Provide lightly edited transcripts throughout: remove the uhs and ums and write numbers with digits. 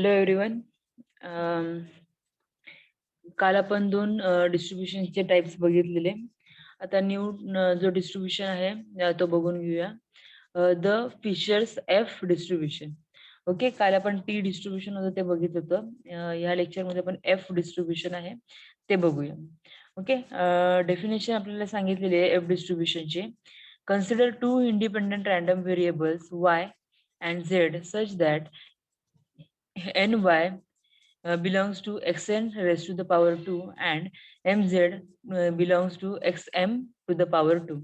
Hello everyone. काल आपण दोन डिस्ट्रीब्युशनचे टाइप्स बघितलेले. आता न्यू जो डिस्ट्रीब्युशन आहे तो बघून घेऊया. The Fisher's F distribution. Okay, काल आपण टी डिस्ट्रीब्युशन होतं ते बघितलं होतं. या लेक्चरमध्ये आपण एफ डिस्ट्रीब्युशन आहे ते बघूया. ओके, डेफिनेशन आपल्याला सांगितलेली आहे एफ डिस्ट्रीब्युशनची. Consider two independent random variables y and z such that ny belongs to xn raised to the power 2 and mz belongs to xm to the power 2.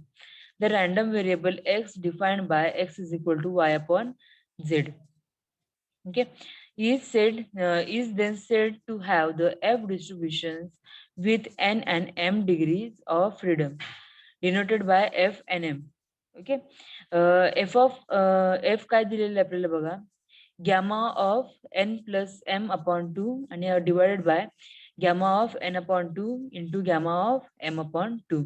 The random variable x defined by x is equal to y upon z. Okay, is then said to have the f distributions with n and m degrees of freedom, denoted by f and m. Okay, f of f काय दिलेलं आहे आपल्याला बघा. Gamma of n plus m upon 2 and divided by gamma of n upon 2 into gamma of m upon 2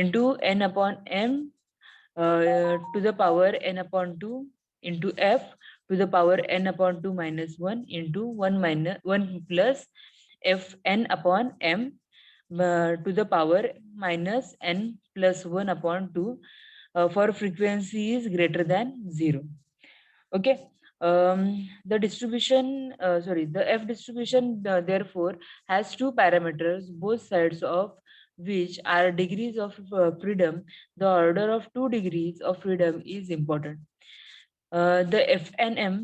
into n upon m to the power n upon 2 into f to the power n upon 2 minus 1 into 1 minus 1 plus f n upon m to the power minus n plus 1 upon 2 for frequency is greater than 0. Okay, the distribution, the f distribution therefore has two parameters, both sides of which are degrees of freedom. The order of 2 degrees of freedom is important. The FNM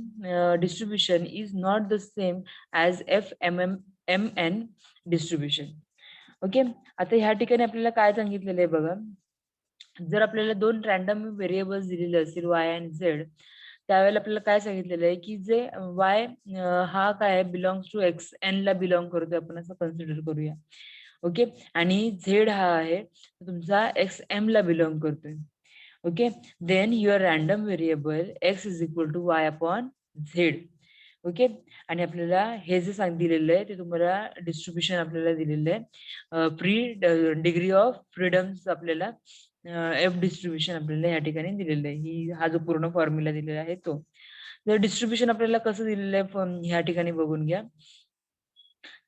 distribution is not the same as FMM distribution. Okay, आता ह्या ठिकाणी आपल्याला काय सांगितलेलं आहे बघा. जर आपल्याला दोन रॅन्डम व्हेरिएबल्स दिलेले असतील y आणि z, त्यावेळेला आपल्याला काय सांगितलेलं आहे की जे y हा काय बिलॉंग्स टू एक्स एन ला बिलॉंग करतोय, आपण असं कन्सिडर करूया. ओके, आणि z हा आहे तुमचा एक्स एम ला बिलॉंग करतोय. Okay, then your random variable X is equal to Y upon Z. Okay, आणि आपल्याला हे जे दिलेलं आहे ते तुम्हाला डिस्ट्रीब्युशन आपल्याला दिलेलं आहे. फ्री डिग्री ऑफ फ्रीडम्स आपल्याला एफ डिस्ट्रीब्युशन आपल्याला या ठिकाणी दिलेलं आहे. हा जो पूर्ण फॉर्म्युला दिलेला आहे तो. जर डिस्ट्रीब्युशन आपल्याला कसं दिलेलं आहे ह्या ठिकाणी बघून घ्या.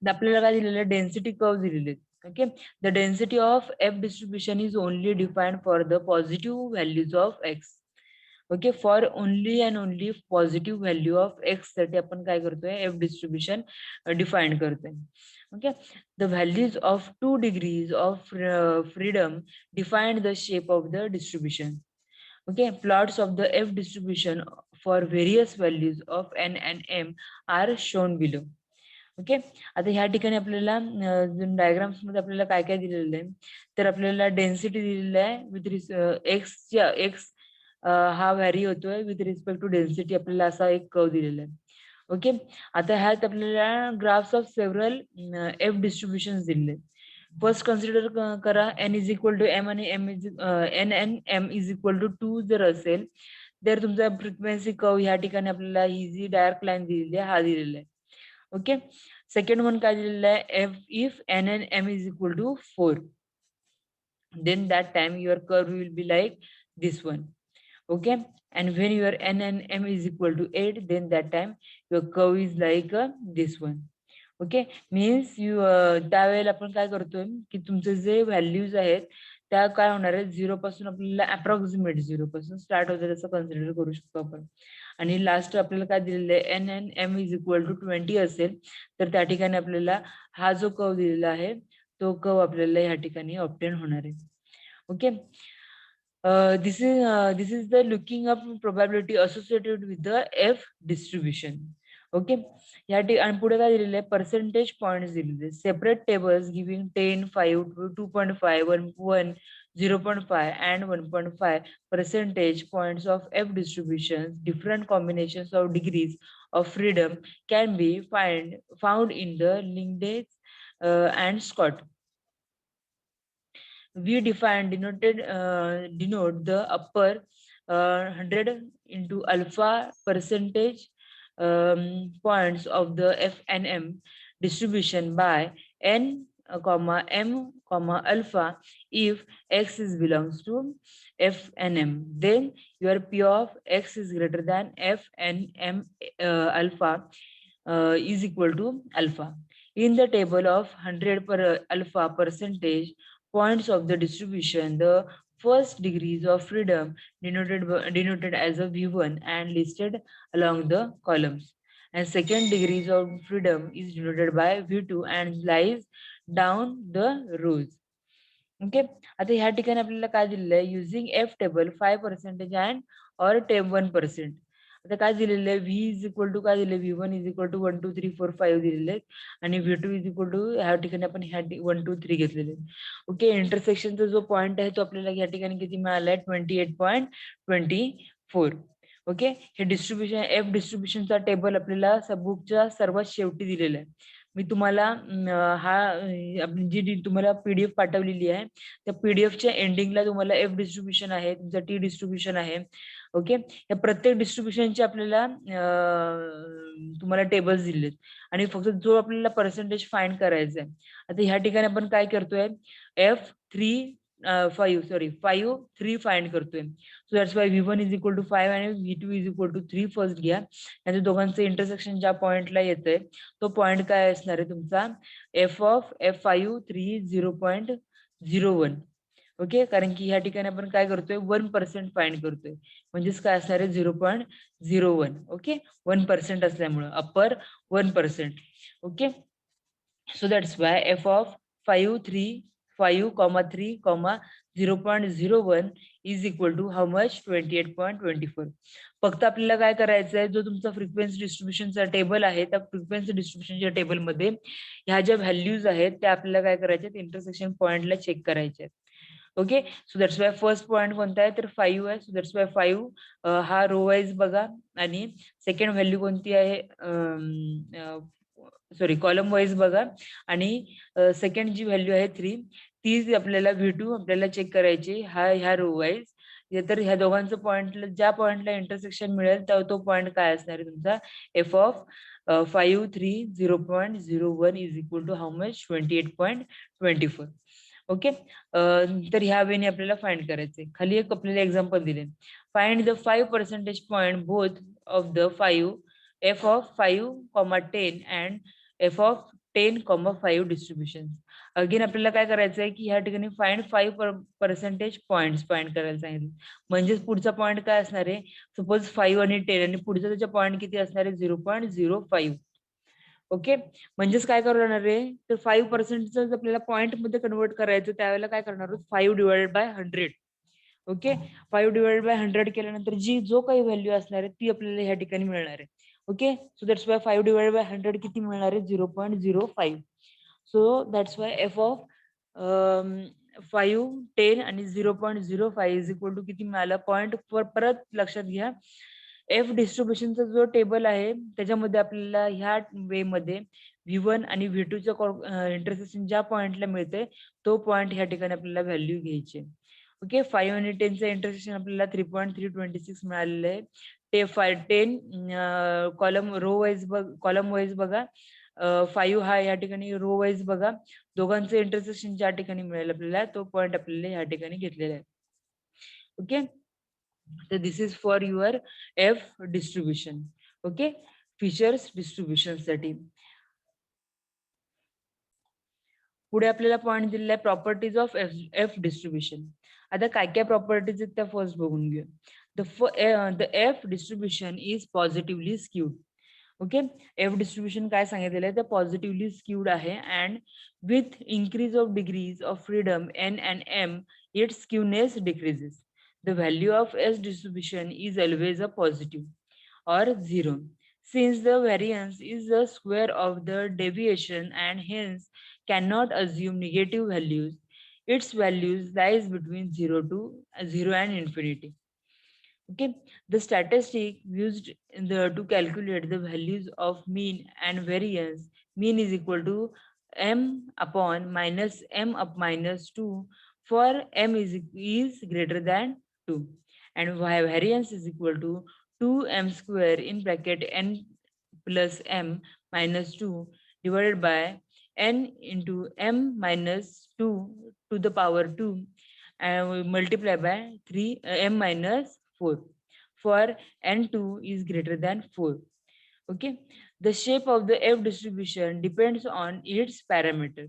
आपल्याला काय दिलेलं आहे, डेन्सिटी कर्व दिलेले आहेत. Okay, the density of f distribution is only defined for the positive values of x. Okay, for only and only positive value of x साठी आपण काय करतोय, f distribution define करतोय. Okay, the values of 2 degrees of freedom define the shape of the distribution. Okay, plots of the f distribution for various values of n and m are shown below. Okay, आता ह्या ठिकाणी आपल्याला diagrams मध्ये आपल्याला काय काय दिलेलं आहे, तर आपल्याला डेन्सिटी दिलेलं आहे विथ एक्स हा व्हॅरी होतोय विथ रिस्पेक्ट टू डेन्सिटी, आपल्याला असा एक कर्व दिलेला आहे. ओके, आता ह्यात आपल्याला graphs of several F distribution दिलेले. फर्स्ट कन्सिडर करा N is equal to M आणि N N M is equal to 2 जर असेल तर तुमचा फ्रिक्वेन्सी कर्व ह्या ठिकाणी आपल्याला ही जी डायरेक्ट लाईन दिलेली आहे हा दिलेला आहे. ओके, सेकंड वन काय दिलेलं आहे, if n and m is equal to 4, then that time your curve will be like this one. Okay, and when your n and m is equal to 8, then that time your curve is like this one. Okay, means त्यावेळेला आपण काय करतोय की तुमचे जे values आहेत त्या काय होणार आहेत, 0 पासून आपल्याला अप्रॉक्सिमेट 0 पासून स्टार्ट होतात असं कन्सिडर करू शकतो आपण. आणि लास्ट आपल्याला काय दिलेलं आहे, N N M is equal to 20 असेल तर त्या ठिकाणी आपल्याला हा जो कर्व दिलेला आहे तो कर्व आपल्याला या ठिकाणी ऑब्टेन होणार आहे. Okay, this is the looking up probability associated with the f distribution. Okay, या ठिकाणी पुढे काय दिलेलं आहे, पर्सेंटेज पॉइंट्स दिलेले, separate tables giving 10, 5, 2.5, 1, 0.5 and 1.5 percentage points of f distributions. Different combinations of degrees of freedom can be found in the Lingdays and Scott. We denote the upper 100 into alpha percentage points of the f and m distribution by n comma m comma alpha if x is belongs to f and m. Then your p of x is greater than f and m alpha is equal to alpha. In the table of 100 per alpha percentage points of the distribution, the first degrees of freedom denoted as a V1 and listed along the columns. And second degrees of freedom is denoted by V2 and lies down the rows. Okay, आता ह्या ठिकाणी आपल्याला काय दिलेलं आहे, using F table 5% and or 1%. आता काय दिलेलं आहे, व्ही इज इक्वल टू काय दिले, V1 इज इक्वल टू 1 2 3 4 5 दिलेले आहेत आणि V2 इज इक्वल टू ह्या ठिकाणी आपण ह्या 1 2 3 घेतलेले. ओके, इंटरसेक्शनचा जो पॉईंट आहे तो आपल्याला या ठिकाणी किती मिळाला आहे, 28.24. ओके, हे डिस्ट्रीब्युशन एफ डिस्ट्रीब्युशनचा टेबल आपल्याला बुकच्या सर्वात शेवटी दिलेला आहे. मी तुम्हाला जी तुम्हाला पीडीएफ पाठवलेली आहे त्या पीडीएफच्या एंडिंगला तुम्हाला एफ डिस्ट्रीब्युशन आहे, तुमचा टी डिस्ट्रीब्युशन आहे. ओके, या प्रत्येक डिस्ट्रीब्युशनचे आपल्याला तुम्हाला टेबल्स दिलेत आणि फक्त जो आपल्याला पर्सेंटेज फाइंड करायचा आहे. आता ह्या ठिकाणी आपण काय करतोय, फाईव्ह 3 फाइंड करतोय. So that's why V1 is equal to 5 आणि V2 is equal to 3 first घ्या. यांच्या दोघांचं इंटरसेक्शन ज्या पॉइंटला येतंय तो पॉइंट काय असणार आहे तुमचा, F5 3 0.01. ओके, कारण की ह्या ठिकाणी आपण काय करतोय, 1% फाइंड करतोय, म्हणजेच काय असणार आहे 0.01. ओके, 1% असल्यामुळं upper 1%. Okay, so that's why F5 3 0.01 is equal to how much, 28.24. फक्त आपल्याला काय करायचं आहे, जो तुमचा फ्रिक्वेन्सी डिस्ट्रीब्युशनचा टेबल आहे त्या फ्रिक्वेन्सी डिस्ट्रीब्युशनच्या टेबलमध्ये ह्या ज्या व्हॅल्यूज आहेत त्या आपल्याला काय करायच्या, इंटरसेक्शन पॉइंटला चेक करायचे. Okay, so that's Y first point कोणता आहे तर 5 आहे. सो दॅट्स वाय 5 हा रो वाईज बघा आणि सेकंड व्हॅल्यू कोणती आहे, सॉरी कॉलम वाईज बघा आणि सेकंड जी व्हॅल्यू आहे 3 ती आपल्याला V2 आपल्याला चेक करायची ह्या रो वाईज. तर ह्या दोघांचं पॉइंटला ज्या पॉइंटला इंटरसेक्शन मिळेल तो पॉइंट काय असणार आहे तुमचा, F5 3 0.01 is equal to how much, 28.24. Okay, तर ह्या वेने आपल्याला फाइंड करायचे. खाली एक आपल्याला एक्झाम्पल दिले, find the 5% point both of the 5 F5, 10 and F10, 5 distribution. Again आपल्याला काय करायचं आहे की ह्या ठिकाणी फाइंड 5% पॉइंट्स फाइंड करायला सांगितलं. म्हणजेच पुढचा पॉइंट काय असणार आहे, सपोज 5 आणि 10 आणि पुढचा त्याचा पॉइंट किती असणार आहे, 0.05. ओके, म्हणजेच काय करणार आहे तर 5% आपल्याला पॉइंट मध्ये कन्वर्ट करायचं, त्यावेळेला काय करणार आहोत, 5 divided by 100. Okay, 5 divided by 100 केल्यानंतर जो काही व्हॅल्यू असणार आहे ती आपल्याला ह्या ठिकाणी मिळणार आहे. Okay, so that's Y 5 divided by 100 किती मिळणार आहे, 0.05. सो दॅट्स वाय F5, 10 आणि 0.05 इज इक्वल टू किती मिळालं, पॉइंट परत लक्षात घ्या. एफ डिस्ट्रीब्युशनचा जो टेबल आहे त्याच्यामध्ये आपल्याला ह्या वे मध्ये V1 आणि V2च्या इंटरसेक्शन ज्या पॉइंटला मिळते तो पॉइंट ह्या ठिकाणी आपल्याला व्हॅल्यू घ्यायची. ओके, 5 आणि 10चं इंटरसेक्शन आपल्याला 3.326 मिळालेलं आहे. ते 10 column row wise column wise बघा, 5 हा या ठिकाणी रो वाईज बघा, दोघांचं इंटरसेक्शन ज्या ठिकाणी मिळेल आपल्याला तो पॉइंट आपल्याला या ठिकाणी घेतलेला आहे. ओके, तर this is for your F distribution. Okay, features distribution साठी. पुढे आपल्याला पॉइंट दिलेला आहे प्रॉपर्टीज ऑफ एफ डिस्ट्रीब्युशन. आता काय काय प्रॉपर्टीज आहेत त्या फर्स्ट बघून घेऊ. The F distribution is positively skewed. Okay, F distribution काय सांगितलेलं आहे, तर पॉझिटिव्हली स्क्यूड आहे and with increase of degrees of freedom N and M it's skewness decreases. The value of S distribution is always a positive or zero, since the variance is the square of the deviation and hence cannot assume negative values. Its values lies between 0 and infinity. Okay, the statistic used to calculate the values of mean and variance. Mean is equal to m upon minus m up minus 2 for m is greater than 2, and variance is equal to 2m square in bracket n plus m minus 2 divided by n into m minus 2 to the power 2 and we multiply by 3 m minus 4 for n2 is greater than 4. Okay, the shape of the F distribution depends on its parameter,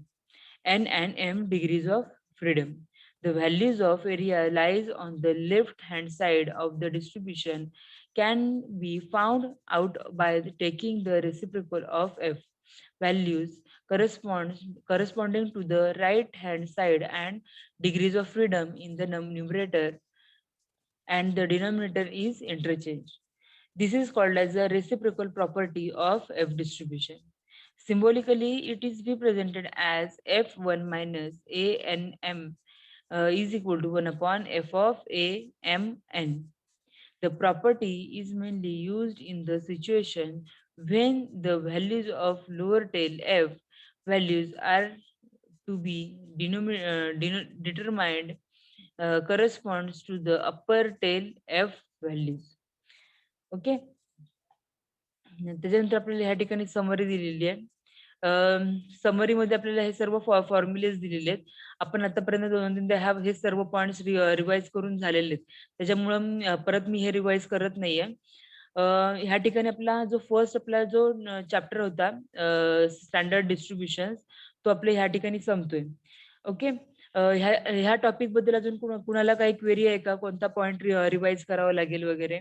n and m degrees of freedom. The values of area lies on the left hand side of the distribution can be found out by taking the reciprocal of f values corresponding to the right hand side and degrees of freedom in the numerator, and the denominator is interchanged. This is called as a reciprocal property of F distribution. Symbolically, it is represented as F1 minus A N M is equal to 1 upon F of A M N. The property is mainly used in the situation when the values of lower tail f values are to be determined corresponds to the upper tail f values. Okay, त्याच्यानंतर आपल्याला ह्या ठिकाणी summary दिलेली आहे. समरीमध्ये आपल्याला हे सर्व formulas दिलेले आहेत. आपण आतापर्यंत 2-3दा हे सर्व पॉइंट्स रिवाइज करून झालेले आहेत. त्याच्यामुळं परत मी हे रिवाइज करत नाहीये. ह्या ठिकाणी आपला जो फर्स्ट आपला जो चॅप्टर होता स्टँडर्ड डिस्ट्रीब्युशन, तो आपल्या ह्या ठिकाणी संपतोय. ओके. ह्या ह्या टॉपिक बद्दल अजून कुणाला काही क्वेरी आहे का? कोणता पॉइंट रिवाइज करावा लागेल वगैरे?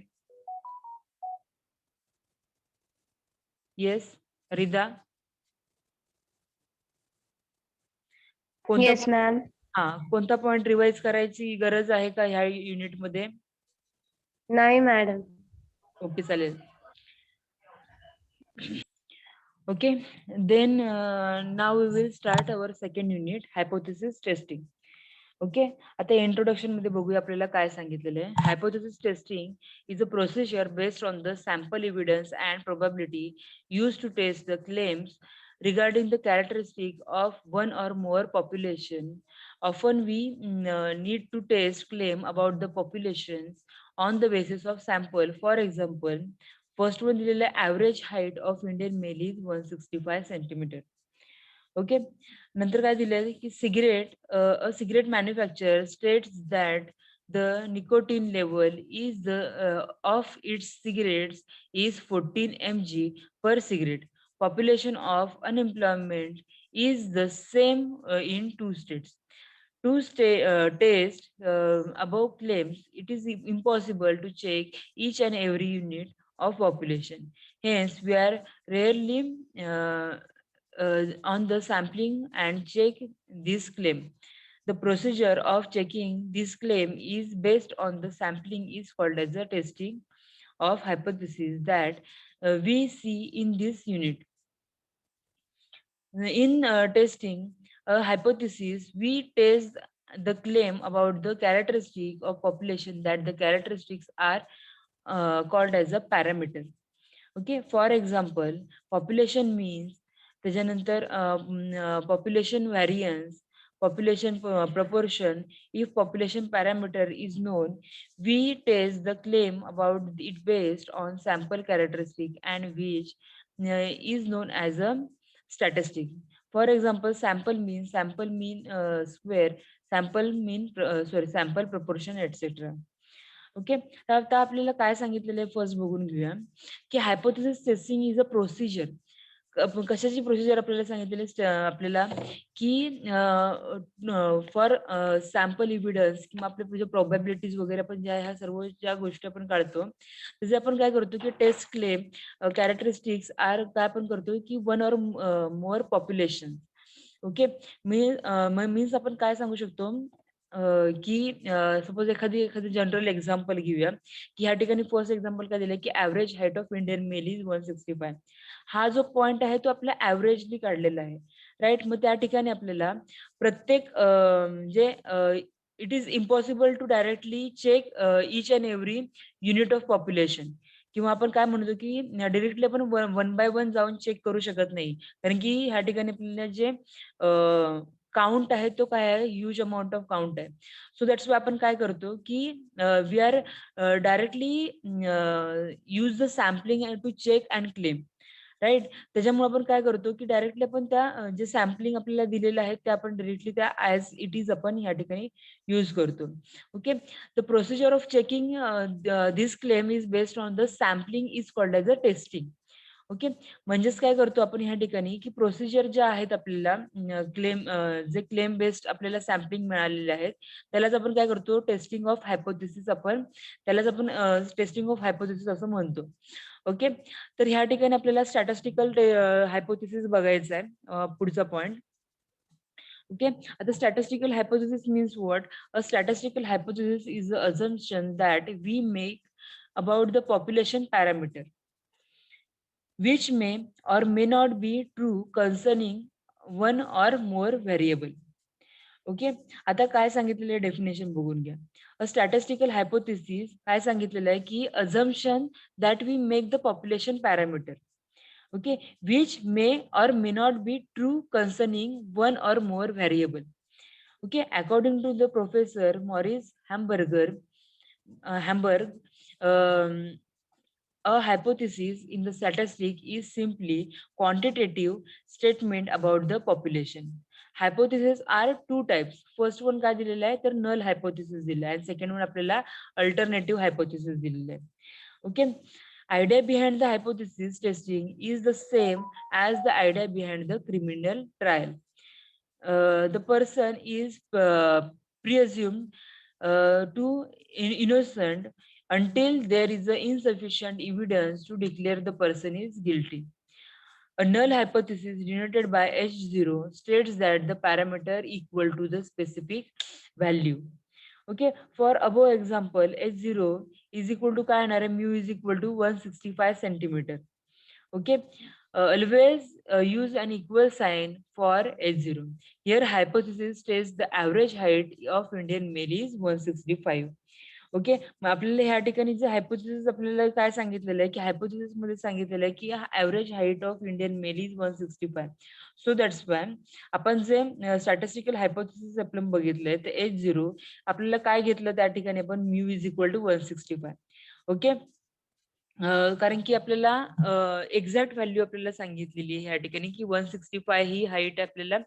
येस, रिदा? कोणता येस मॅम. कोणता पॉइंट रिवाइज करायची गरज आहे का ह्या युनिटमध्ये? नाही मॅडम. ओके, चालेल. Okay, then now we will start our second unit, hypothesis testing. Okay, आता इंट्रोडक्शन मध्ये बघूया आपल्याला काय सांगितलेलं आहे. Hypothesis testing is a procedure based on the sample evidence and probability use to test the claims regarding the characteristic of one or more population. Often we need to test claim about the populations on the basis of sample. For example, first one दिलेलं average height of Indian male is 165 centimeter. Okay, नंतर काय दिलंय की cigarette manufacturer states that the nicotine level is of its cigarettes is 14 mg per cigarette. Population of unemployment is the same in two states. To test above claims, it is impossible to check each and every unit of population. Hence, we are rarely on the sampling and check this claim. The procedure of checking this claim is based on the sampling is called as the testing of hypothesis that we see in this unit. In testing a hypothesis, we test the claim about the characteristic of population that the characteristics are called as a parameter. Okay, for example, population means त्याच्यानंतर population variance, population proportion. If population parameter is known, we test the claim about it based on sample characteristic and which is known as a statistic. For example, sample mean square, sample proportion, etc. Okay, तर आता आपल्याला काय सांगितलेलं आहे first बघून घेऊया की hypothesis testing is a procedure. कशाची प्रोसिजर आपल्याला सांगितलेली आपल्याला की फॉर सॅम्पल इव्हिडन्स किंवा आपले प्रोबॅबिलिटीज वगैरे आपण ज्या ह्या सर्व ज्या गोष्टी आपण काढतो त्याचे आपण काय करतो की टेस्ट क्लेम कॅरेक्टरिस्टिक्स आर काय आपण करतो की one or more population. Okay, means आपण काय सांगू शकतो की सपोज एखादी जनरल एक्झाम्पल घेऊया की ह्या ठिकाणी फर्स्ट एक्झाम्पल काय दिलं की average height of Indian male is 165. हा जो पॉइंट आहे तो आपल्या ऍव्हरेजली काढलेला आहे, राईट. मग त्या ठिकाणी आपल्याला प्रत्येक म्हणजे it is impossible to directly check each and every unit of population, किंवा आपण काय म्हणतो की डिरेक्टली आपण 1 बाय 1 जाऊन चेक करू शकत नाही, कारण की ह्या ठिकाणी आपल्याला जे काउंट आहे तो काय आहे, ह्यूज अमाऊंट ऑफ काउंट आहे. सो दॅट्स वाय आपण काय करतो की we are directly use the sampling to check and claim, right. त्याच्यामुळे आपण काय करतो की डायरेक्टली आपण त्या जे सॅम्पलिंग आपल्याला दिलेलं आहे ते आपण डायरेक्टली त्या ऍज इट इज आपण ह्या ठिकाणी यूज करतो. Okay, the procedure of checking this claim is based on the sampling is called as a testing. Okay. म्हणजेच काय करतो आपण ह्या ठिकाणी, की प्रोसिजर ज्या आहेत आपल्याला जे क्लेम बेस्ड आपल्याला सॅम्पलिंग मिळालेले आहेत, त्यालाच आपण काय करतो टेस्टिंग ऑफ हायपोथेसिस आपण त्यालाच आपण टेस्टिंग ऑफ हायपोथेसिस असं म्हणतो. ओके. तर ह्या ठिकाणी आपल्याला स्टॅटिस्टिकल हायपोथेसिस बघायचा आहे. पुढचा point. Okay, the statistical hypothesis means what? A statistical hypothesis is the assumption that we make about the population parameter, which may or may not be true concerning one or more variable. Okay. आता काय सांगितलेलं आहे definition बघून घ्या. अ statistical hypothesis काय सांगितलेलं आहे, की assumption that we make the population parameter. Okay, which may or may not be true concerning one or more variable. Okay, according to the professor Maurice Hamburg, um, a hypothesis in the statistic is simply quantitative statement about the population. Hypotheses are two types. First one काय दिलेला आहे तर null hypothesis दिला आहे. Second one आपल्याला alternative hypothesis दिलेला आहे. Okay. Idea behind the hypothesis testing is the same as the idea behind the criminal trial. The person is presumed to innocent until there is insufficient evidence to declare the person is guilty. A null hypothesis denoted by H0 states that the parameter equal to the specific value. Okay, for above example, H0 is equal to काय येणार आहे mu is equal to 165 centimeter. Okay, always use an equal sign for H0. Here hypothesis states the average height of Indian male is 165. Okay. मग आपल्याला ह्या ठिकाणी जे hypothesis आपल्याला काय सांगितलेलं आहे, की हायपोथेसिस मध्ये सांगितलेलं आहे, की average height of Indian male is 165. So that's why आपण जे स्टॅटिस्टिकल हायपोथेसिस आपण बघितलंय ते H0 आपल्याला काय घेतलं त्या ठिकाणी आपण mu is equal to 165. Okay. कारण की आपल्याला एक्झॅक्ट व्हॅल्यू आपल्याला सांगितलेली आहे या ठिकाणी, की 165 ही हाईट आपल्याला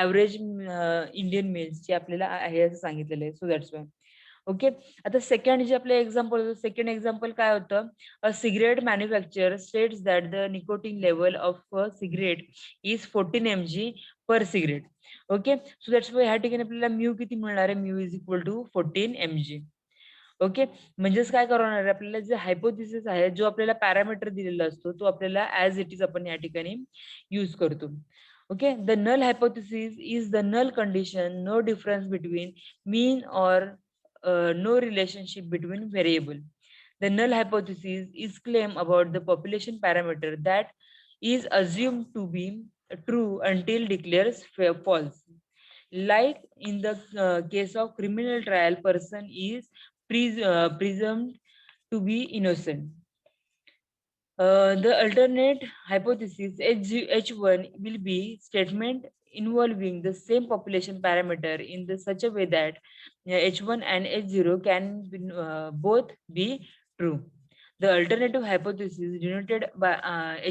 ऍव्हरेज इंडियन मेल्सची आपल्याला आहे असं सांगितलेलं आहे. So that's why. ओके. आता सेकंड जे आपलं एक्झाम्पल होतं, सेकंड एक्झाम्पल काय होतं? A cigarette manufacture states that the nicotine level of a cigarette is 14 mg per cigarette. Okay. So that's ह्या ठिकाणी आपल्याला म्यू किती मिळणार आहे? Mu is equal to 14 mg. Okay. म्हणजेच काय करणार आहे आपल्याला जे हायपोथेसिस आहे, जो आपल्याला पॅरामीटर दिलेला असतो, तो आपल्याला ॲज इट इज आपण या ठिकाणी यूज करतो. Okay. The null hypothesis is the null condition, no difference between mean और no relationship between variable. The null hypothesis is claim about the population parameter that is assumed to be true until declares false. Like in the case of criminal trial, person is presumed to be innocent. The alternate hypothesis H1 will be statement involving the same population parameter in such a way that H1 and H0 can both be true. The alternative hypothesis denoted by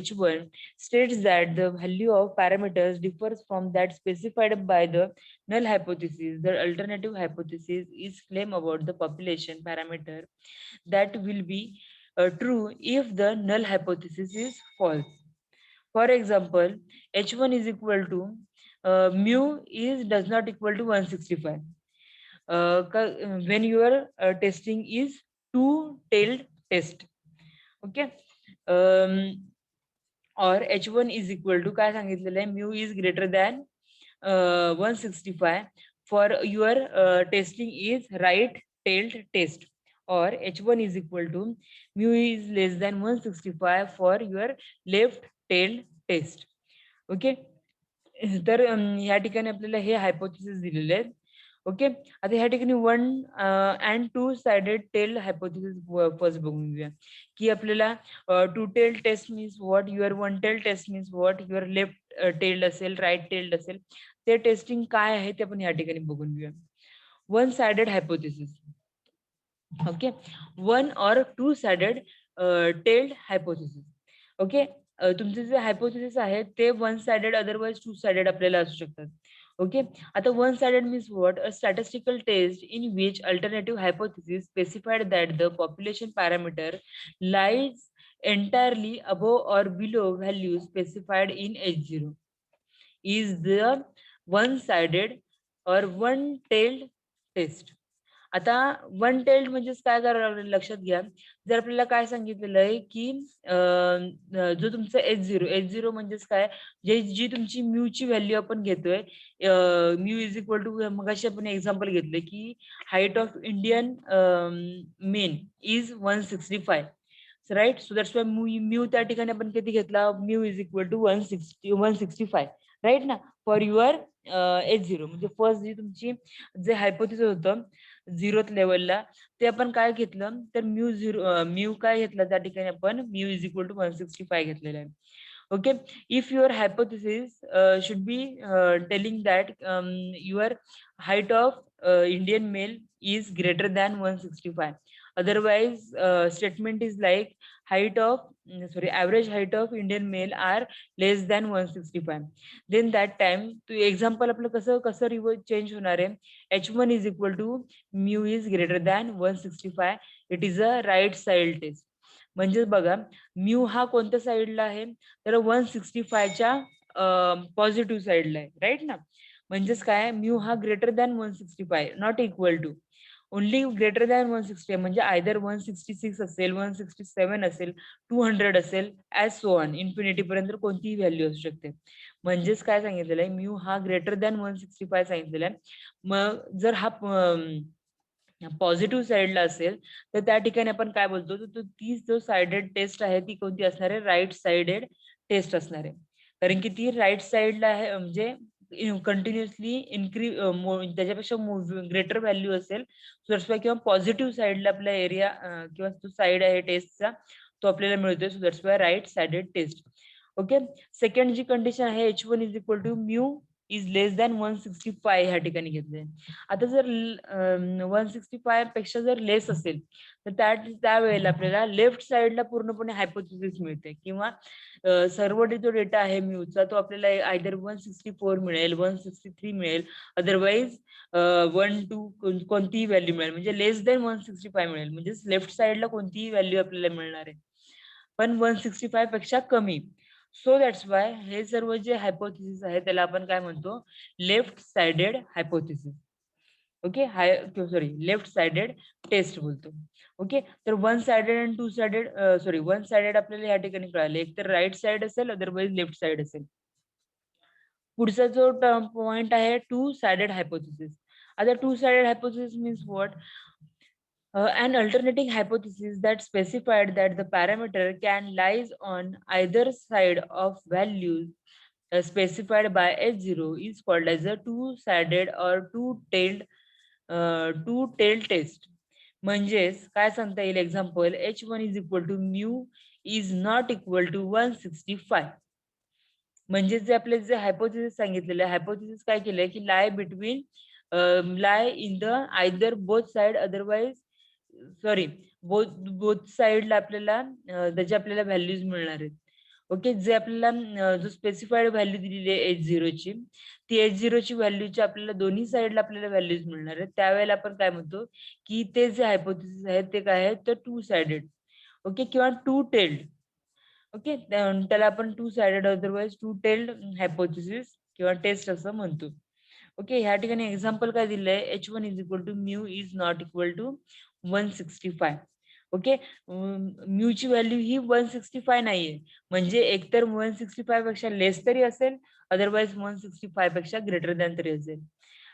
H1 states that the value of parameters differs from that specified by the null hypothesis. The alternative hypothesis is claim about the population parameter that will be true if the null hypothesis is false. For example, H1 is equal to mu is does not equal to 165. When your testing is two-tailed test. Okay. Or H1 is equal to काय सांगितलेलं आहे mu is greater than 165 for your testing is right-tailed test. Or H1 is equal to mu is less than 165 for your left-tailed test. Okay. तर या ठिकाणी आपल्याला हे hypothesis दिलेले आहेत. ओके. आता ह्या ठिकाणी 1 and 2 sided tail hypothesis first बघून घेऊया, की आपल्याला two tail test means what, your one tail test means what, your left tailed असेल, राईट टेल्ड असेल, ते टेस्टिंग काय आहे ते आपण या ठिकाणी बघून घेऊया. One sided hypothesis. Okay. One और two sided tailed hypothesis. Okay. तुमचे जे हायपोथेसिस आहेत ते one sided otherwise two sided आपल्याला असू शकतात. ओके. आता one sided means what? A statistical test in which alternative hypothesis specified that the population parameter lies entirely above or below value specified in H0 is the one-sided or one-tailed test. आता one tailed म्हणजेच काय करावं लागेल लक्षात घ्या. जर आपल्याला काय सांगितलेलं आहे की जो तुमचा H0 म्हणजेच काय, जी तुमची म्यूची व्हॅल्यू आपण घेतोय, म्यू इज इक्वल टू, मग अशी आपण एक्झाम्पल घेतलं की height of Indian men is 165, right. So that's why mu त्या ठिकाणी आपण किती घेतला, mu is equal to 165, right ना, फॉर युअर H0. म्हणजे फर्स्ट जी तुमची जे हायपोथेसिस होतं 0th लेवलला, ते आपण काय घेतलं तर म्यू काय घेतला त्या ठिकाणी आपण म्यू इज इक्वल टू 165 घेतलेला आहे. Okay, if your hypothesis should be telling that your height of Indian male is greater than 165, otherwise statement is like average height of Indian male are less than 165, then that time to example आपलं कसं कसं change होणार आहे, H1 is equal to mu is greater than 165, it is a right side test. म्हणजे बघा, mu हा कोणत्या साईडला आहे तर 165च्या पॉझिटिव्ह साईडला आहे, राईट ना. म्हणजेच काय, म्यू हा greater than 165, not equal to, only greater than 160, म्हणजे आयदर 166 असेल, 167 असेल, 200 असेल, ऍज सो ऑन इन्फिनिटी पर्यंत कोणतीही व्हॅल्यू असू शकते. म्हणजेच काय सांगितलेलं आहे, म्यू हा ग्रेटर दॅन 165 सांगितलेला आहे. मग जर हा पॉझिटिव्ह साईडला असेल तर त्या ठिकाणी आपण काय बोलतो, तर ती जो साइडेड टेस्ट आहे ती कोणती असणार आहे, राईट साइडेड टेस्ट असणार आहे. कारण की ती राईट साइडला आहे, म्हणजे कंटिन्युअसली त्याच्यापेक्षा ग्रेटर व्हॅल्यू असेल किंवा पॉझिटिव्ह साईडला आपला एरिया किंवा जो साइड आहे टेस्टचा तो आपल्याला मिळतोय. So that's why right sided test. Okay, second जी कंडिशन आहे H1 is equal to mu is less than 165 ह्या ठिकाणी घेतले. आता जर 165 पेक्षा जर लेस असेल तर त्यावेळेला आपल्याला लेफ्ट साइडला पूर्णपणे हायपोथेसिस मिळते, किंवा सर्व जो डेटा आहे म्यूचा तो आपल्याला आयदर 164 मिळेल, 163 मिळेल, अदरवाईज 1-2 कोणतीही व्हॅल्यू मिळेल, म्हणजे लेस दॅन 165 मिळेल, म्हणजे लेफ्ट साइडला कोणतीही व्हॅल्यू आपल्याला मिळणार आहे, पण 165 पेक्षा कमी. सो दॅट्स वाय हे सर्व जे हायपोथेसिस आहे त्याला आपण काय म्हणतो, left sided hypothesis. Okay, left sided test बोलतो. ओके, तर वन साइडेड आणि टू साइडेड वन साइडेड आपल्याला या ठिकाणी कळाले, एक तर राईट साइड असेल, अदरवाईज लेफ्ट साइड असेल. पुढचा जो पॉइंट आहे टू साइडेड हायपोथेसिस. आता two sided hypothesis means what, an alternating hypothesis that specified that the parameter can lies on either side of values specified by H0 is called as a two-sided or two-tailed test. म्हणजेच काय सांगता येईल, example H1 is equal to mu is not equal to 165. म्हणजे जे आपले जे hypothesis सांगितलेले, hypothesis काय केलंय की lie in the either both side, otherwise both साइडला आपल्याला त्याचे आपल्याला व्हॅल्यूज मिळणार आहेत. ओके, जे आपल्याला जो स्पेसिफाईड व्हॅल्यू दिलेली आहे H0 ची, ती H0 ची व्हॅल्यूची आपल्याला दोन्ही साइडला आपल्याला व्हॅल्यूज मिळणार आहेत. त्यावेळेला आपण काय म्हणतो की ते जे हायपोथेसिस आहेत ते काय आहेत, तर टू साइडेड, ओके, किंवा टू टेल्ड. ओके, त्याला आपण two sided otherwise two tailed hypothesis किंवा टेस्ट असं म्हणतो. ओके, ह्या ठिकाणी एक्झाम्पल काय दिलंय, H1 is equal to mu is not equal to 165. Okay, म्यूची व्हॅल्यू ही 165 नाहीये, म्हणजे एकतर 165 पेक्षा लेस तरी असेल, अदरवाईज 165 पेक्षा ग्रेटर दॅन तरी असेल,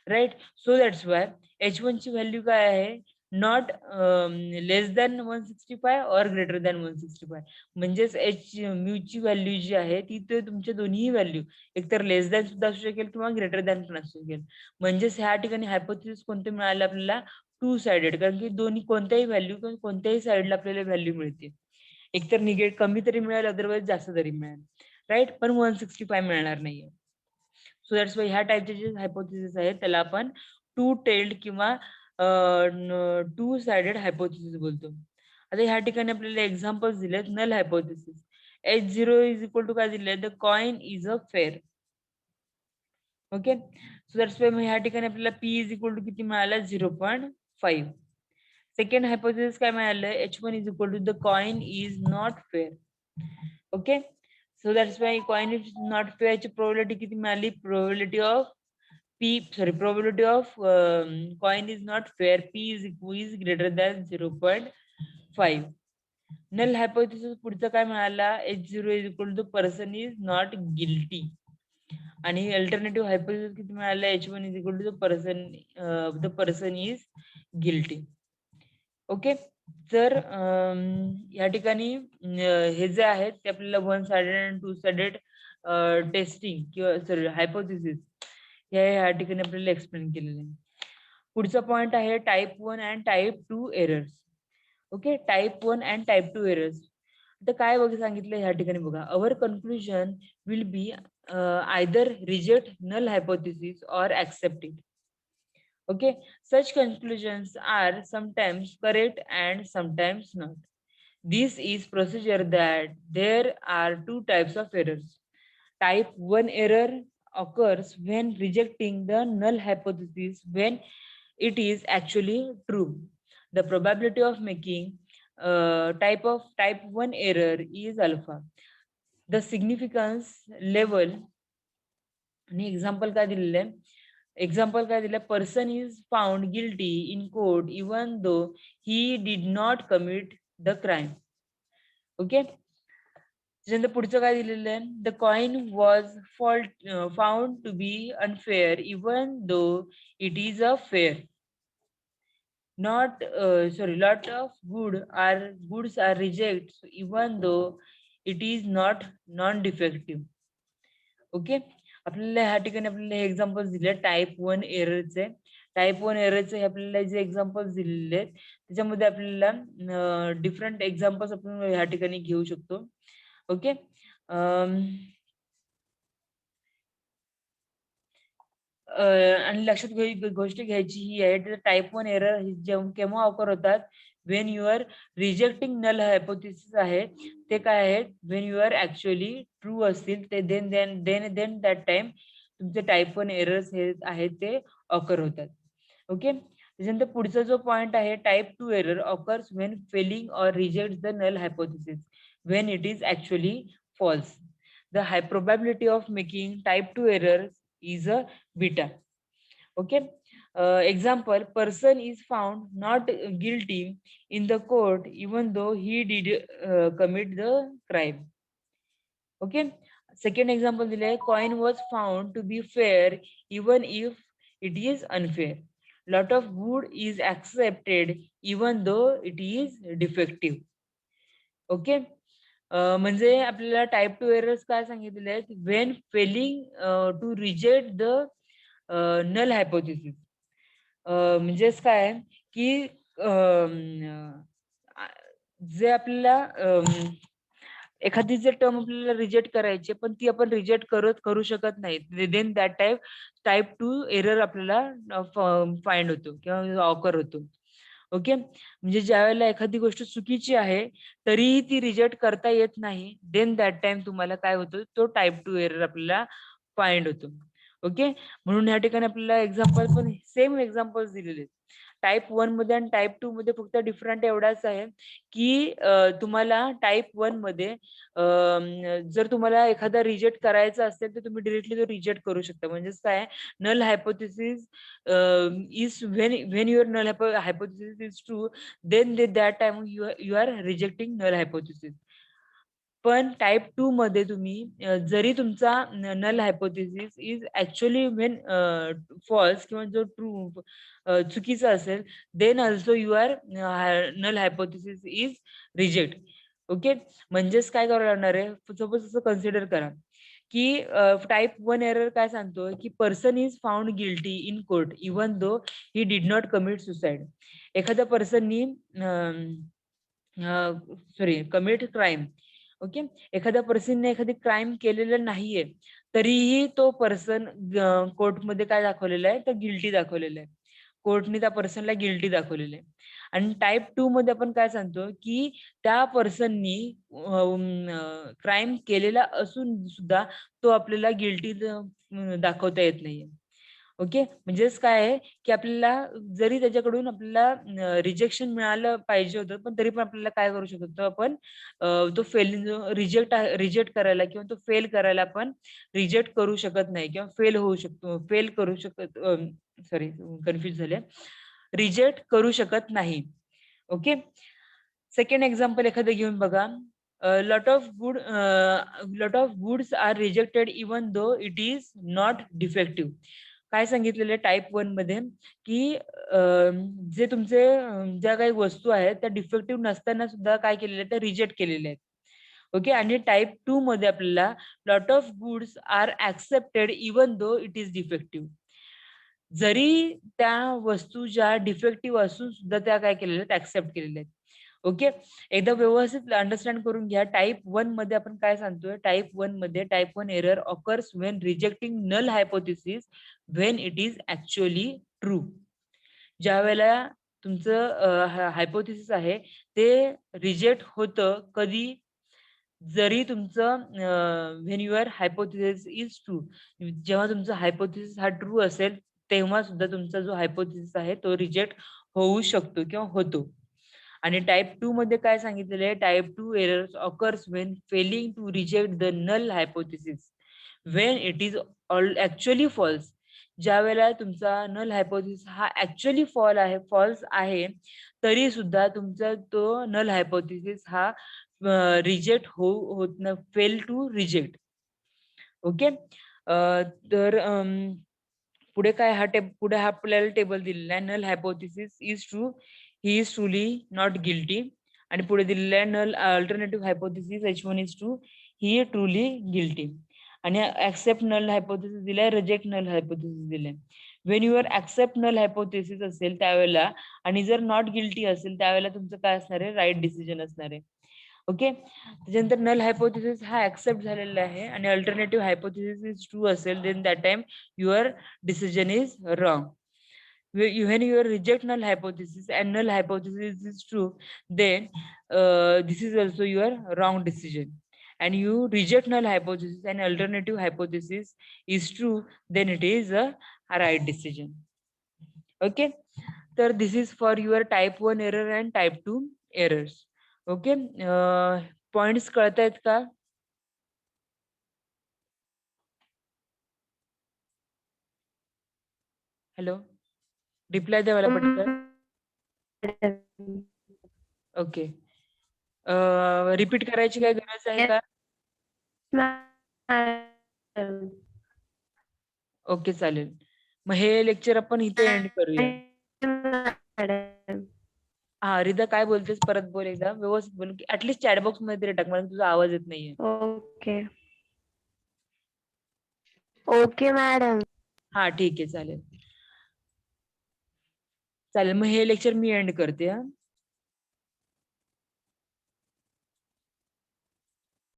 right. So that's Y H1 ची व्हॅल्यू काय आहे, नॉट लेस दॅन 165 और ग्रेटर दॅन 165. म्हणजेच म्यूची व्हॅल्यू जी आहे ती ते तुमच्या दोन्ही व्हॅल्यू एकतर लेस दॅन सुद्धा असू शकेल किंवा ग्रेटर दॅन पण असू शकेल. म्हणजेच ह्या ठिकाणी हायपोथेसिस कोणते मिळाले आपल्याला, टू साइडेड, कारण की दोन्ही कोणत्याही व्हॅल्यू किंवा कोणत्याही साइडला आपल्याला व्हॅल्यू मिळते, एकतर कमी तरी मिळेल, अदरवाईज जास्त तरी मिळेल, राईट, पण 165 मिळणार नाहीये. सो दॅट्स वाय ह्या टाइपचे जे हायपोथेसिस आहेत त्याला आपण टू टेल्ड किंवा टू साइडेड हायपोथेसिस बोलतो. आता ह्या ठिकाणी आपल्याला एक्झाम्पल्स दिलेत. Null hypothesis, H0 is equal to काय दिले, the coin is a fair. Okay, so that's why ह्या ठिकाणी आपल्याला P इज इक्वल टू किती मिळाला, 0.5. सेकंड हायपोथेसिस काय मिळालं, H1 is equal to the coin is not fair. Okay, so that's why coin is not fair ची probability किती मिळाली, probability of probability of coin is not fair, P is greater than 0.5. Null hypothesis पुढचं काय मिळाला, H0 is equal to person is not guilty. आणि alternative hypothesis किती मिळाला, H1 is equal to the person is guilty. Okay, तर या ठिकाणी हे जे आहेत ते आपल्याला वन साइडेड आणि टू साइडेड टेस्टिंग किंवा सॉरी हायपोथेसिस या ठिकाणी आपल्याला एक्सप्लेन केलेले आहे. पुढचा पॉइंट आहे type 1 and type 2 errors. Okay, type 1 and type 2 errors. तर काय बघा सांगितलं ह्या ठिकाणी बघा, our conclusion will be either reject null hypothesis और accept it. Okay, such conclusions are sometimes correct and sometimes not. This is procedure that there are two types of errors. Type 1 error occurs when rejecting the null hypothesis when it is actually true. The probability of making type 1 error is alpha. The significance level आणि example काय दिलेलं आहे, example काय दिलं, person is found guilty in court even though he did not commit the crime. Okay, त्याच्यानंतर पुढचं काय दिलेलं आहे, the coin was found to be unfair even though it is a fair. Lot of goods are rejected even though it is not non-defective. Okay, आपल्याला ह्या ठिकाणी आपल्याला हे एक्झाम्पल्स दिले टाईप 1 एररचे. टाईप 1 एररचे आपल्याला जे एक्झाम्पल्स दिलेले आहेत त्याच्यामध्ये आपल्याला डिफरंट एक्झाम्पल्स आपण ह्या ठिकाणी घेऊ शकतो. ओके, आणि लक्षात गोष्ट घ्यायची ही आहे, टाईप 1 एरर केव्हा ऑकर होतात, when you are rejecting null hypothesis आहे ते काय आहेत, when you are actually true असतील ते देन दॅट टाइम तुमचे टाईप 1 एरर्स हे आहेत ते ऑकर होतात. ओके, त्याच्यानंतर पुढचा जो पॉइंट आहे, type 2 error occurs when failing और reject the null hypothesis when it is actually false. The high probability of making type 2 error is a beta. Okay, example, person is found not guilty in the court even though he did commit the crime. Okay, second example दिले, coin was found to be fair even if it is unfair. Lot of good is accepted even though it is defective. Okay, म्हणजे आपल्याला type 2 errors काय सांगितलेले आहेत, when failing to reject the null hypothesis. म्हणजेच काय की जे आपल्याला एखादी जे टर्म आपल्याला रिजेक्ट करायची पण ती आपण रिजेक्ट करू शकत नाही, देन दॅट टाईप 2 एरर आपल्याला फाइंड होतो किंवा ऑकर होतो. ओके, म्हणजे ज्या वेळेला एखादी गोष्ट चुकीची आहे तरीही ती रिजेक्ट करता येत नाही, देन दॅट टाइम तुम्हाला काय होतो, तो टाईप 2 एरर आपल्याला फाइंड होतो. ओके, म्हणून या ठिकाणी आपल्याला एक्झाम्पल पण सेम एक्झाम्पल्स दिलेले आहेत. टाईप 1 मध्ये आणि टाईप 2 मध्ये फक्त डिफरंट एवढाच आहे की तुम्हाला टाईप 1 मध्ये जर तुम्हाला एखादा रिजेक्ट करायचा असेल तर तुम्ही डिरेक्टली तो रिजेक्ट करू शकता. म्हणजेच काय, null hypothesis is when your null hypothesis is true, then that time you are rejecting null hypothesis. पण टाईप 2 मध्ये तुम्ही जरी तुमचा null hypothesis is actually when false किंवा जो ट्रू चुकीचा असेल, then also you are null hypothesis is reject. Okay, म्हणजेच काय करावं लागणार आहे, सपोज असं कन्सिडर करा की टाईप 1 एरर काय सांगतोय की person is found guilty in court even though he did not commit suicide. एखाद्या पर्सननी कमिट क्राईम. ओके, एखाद्या पर्सनने एखादी क्राईम केलेलं नाहीये तरीही तो पर्सन कोर्टमध्ये काय दाखवलेला आहे, तर गिल्टी दाखवलेलं आहे. कोर्टने त्या पर्सनला गिल्टी दाखवलेलं आहे. आणि टाईप 2 मध्ये आपण काय सांगतो की त्या पर्सननी क्राईम केलेला असून सुद्धा तो आपल्याला गिल्टी दाखवता येत नाहीये. ओके, म्हणजेच काय आहे की आपल्याला जरी त्याच्याकडून आपल्याला रिजेक्शन मिळालं पाहिजे होतं, पण तरी पण आपल्याला काय करू शकतो आपण, तो रिजेक्ट करायला किंवा तो फेल करायला आपण रिजेक्ट करू शकत नाही किंवा फेल होऊ शकतो, फेल करू शकत, सॉरी कन्फ्युज झाले, रिजेक्ट करू शकत नाही. ओके. सेकंड एक्झाम्पल एखादं घेऊन बघा. Lot of goods are rejected even though it is not defective. काय सांगितलेलं टाइप 1 मध्ये की जे तुमचे ज्या काही वस्तू आहेत त्या डिफेक्टिव्ह नसताना सुद्धा काय केलेले आहेत, त्या रिजेक्ट केलेल्या आहेत. ओके. आणि टाइप 2 मध्ये आपल्याला lot of goods are accepted even though it is defective. जरी त्या वस्तू ज्या डिफेक्टिव्ह असून सुद्धा त्या काय केलेल्या आहेत, ऍक्सेप्ट केलेल्या आहेत. ओके. एकदा व्यवस्थित अंडरस्टँड करून घ्या. टाइप 1 मध्ये आपण काय सांगतोय, टाइप 1 मध्ये type 1 error occurs when rejecting null hypothesis when it is actually true. ज्या वेळेला तुमचं हायपोथेसिस आहे ते रिजेक्ट होतं कधी, जरी तुमचं when your hypothesis is true, जेव्हा तुमचा हायपोथेसिस हा ट्रू असेल तेव्हा सुद्धा तुमचा जो हायपोथेसिस आहे तो रिजेक्ट होऊ शकतो किंवा होतो. आणि टाइप 2 मध्ये काय सांगितलेलं आहे, type 2 errors occurs when failing to reject the null hypothesis when it is actually false. ज्या वेळेला तुमचा नल हायपोथेसिस हा ऍक्च्युअली फॉल्स आहे, तरी सुद्धा तुमचा तो नल हायपोथेसिस हा रिजेक्ट होत नाही, फेल टू रिजेक्ट. ओके. तर पुढे काय पुढे हा आपल्याला टेबल दिलेला आहे, null hypothesis is true, he is truly not guilty. आणि पुढे दिलेला आहे null alternative hypothesis H1 is true, he truly guilty. आणि ऍक्सेप्ट नल हायपोथेसिस दिलाय, रिजेक्ट नल हायपोथेसिस दिलाय. When your accept null hypothesis असेल त्यावेळेला आणि जर नॉट गिल्टी असेल त्यावेळेला तुमचं काय असणार आहे, राईट डिसिजन असणार आहे. ओके. त्याच्यानंतर नल हायपोथेसिस हा ऍक्सेप्ट झालेला आहे आणि अल्टरनेटिव्ह हायपोथेसिस इज ट्रू असेल, then that time your decision is wrong. When you reject null hypothesis and null hypothesis is true, then this is also your wrong decision. And you reject null hypothesis and alternative hypothesis is true, then it is a right decision. Okay. So this is for your type 1 error and type 2 errors. Okay. Points कळतायत का? Hello, reply द्या मला पटकन. Okay. Repeat करायची काय गरज आहे का? Okay, चालेल. मग हे लेक्चर आपण इथे एंड करूया. हा, रिदा काय बोलतेस, परत बोल एकदा व्यवस्थित बोल, की ऍटलीस्ट चॅट बॉक्स मध्ये तरी टाक, मला तुझा आवाज येत नाहीये. Okay okay madam. हा ठीक आहे, चालेल. चालेल, मग हे लेक्चर मी एंड करते. हा.